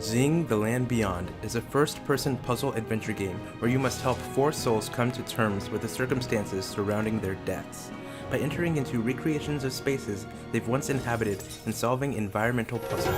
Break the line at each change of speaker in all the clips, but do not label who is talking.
Xing: The Land Beyond is a first-person puzzle adventure game where you must help four souls come to terms with the circumstances surrounding their deaths by entering into recreations of spaces they've once inhabited and solving environmental puzzles.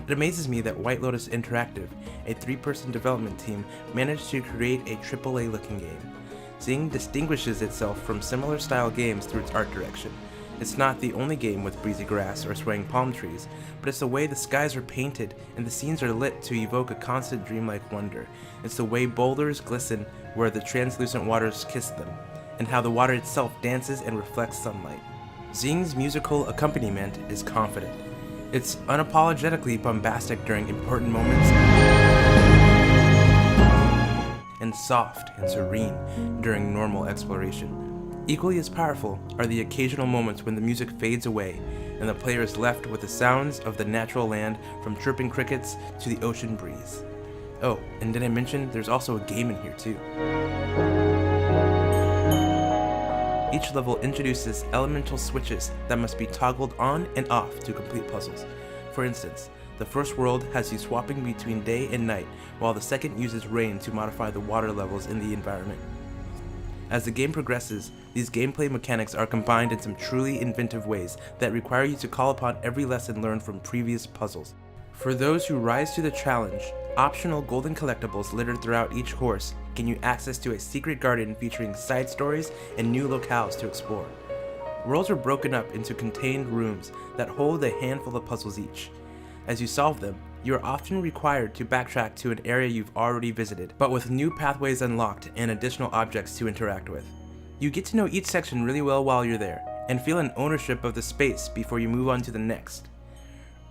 It amazes me that White Lotus Interactive, a three-person development team, managed to create a AAA-looking game. Xing distinguishes itself from similar style games through its art direction. It's not the only game with breezy grass or swaying palm trees, but it's the way the skies are painted and the scenes are lit to evoke a constant dreamlike wonder. It's the way boulders glisten where the translucent waters kiss them, and how the water itself dances and reflects sunlight. Xing's musical accompaniment is confident. It's unapologetically bombastic during important moments, and soft and serene during normal exploration. Equally as powerful are the occasional moments when the music fades away and the player is left with the sounds of the natural land, from chirping crickets to the ocean breeze. Oh, and did I mention there's also a game in here too? Each level introduces elemental switches that must be toggled on and off to complete puzzles. For instance, the first world has you swapping between day and night, while the second uses rain to modify the water levels in the environment. As the game progresses, these gameplay mechanics are combined in some truly inventive ways that require you to call upon every lesson learned from previous puzzles. For those who rise to the challenge, optional golden collectibles littered throughout each course gain you access to a secret garden featuring side stories and new locales to explore. Worlds are broken up into contained rooms that hold a handful of puzzles each. As you solve them, you are often required to backtrack to an area you've already visited, but with new pathways unlocked and additional objects to interact with. You get to know each section really well while you're there, and feel an ownership of the space before you move on to the next.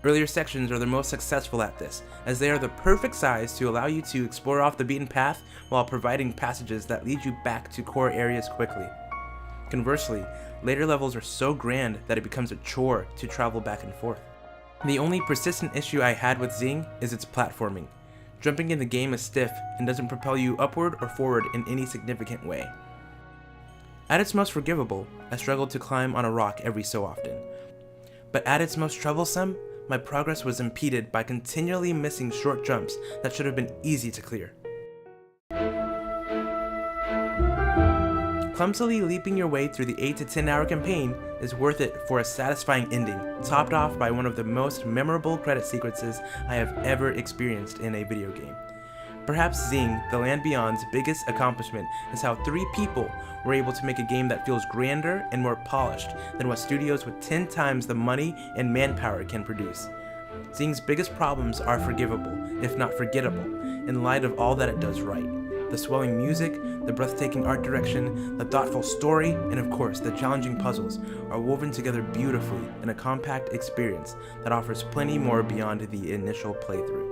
Earlier sections are the most successful at this, as they are the perfect size to allow you to explore off the beaten path while providing passages that lead you back to core areas quickly. Conversely, later levels are so grand that it becomes a chore to travel back and forth. The only persistent issue I had with Xing is its platforming. Jumping in the game is stiff and doesn't propel you upward or forward in any significant way. At its most forgivable, I struggled to climb on a rock every so often. But at its most troublesome, my progress was impeded by continually missing short jumps that should have been easy to clear. Clumsily leaping your way through the 8 to 10 hour campaign is worth it for a satisfying ending, topped off by one of the most memorable credit sequences I have ever experienced in a video game. Perhaps Xing: The Land Beyond's biggest accomplishment is how 3 people were able to make a game that feels grander and more polished than what studios with 10 times the money and manpower can produce. Xing's biggest problems are forgivable, if not forgettable, in light of all that it does right. The swelling music, the breathtaking art direction, the thoughtful story, and of course the challenging puzzles are woven together beautifully in a compact experience that offers plenty more beyond the initial playthrough.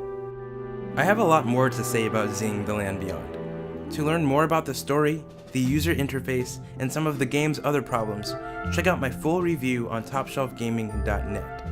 I have a lot more to say about Xing: The Land Beyond. To learn more about the story, the user interface, and some of the game's other problems, check out my full review on topshelfgaming.net.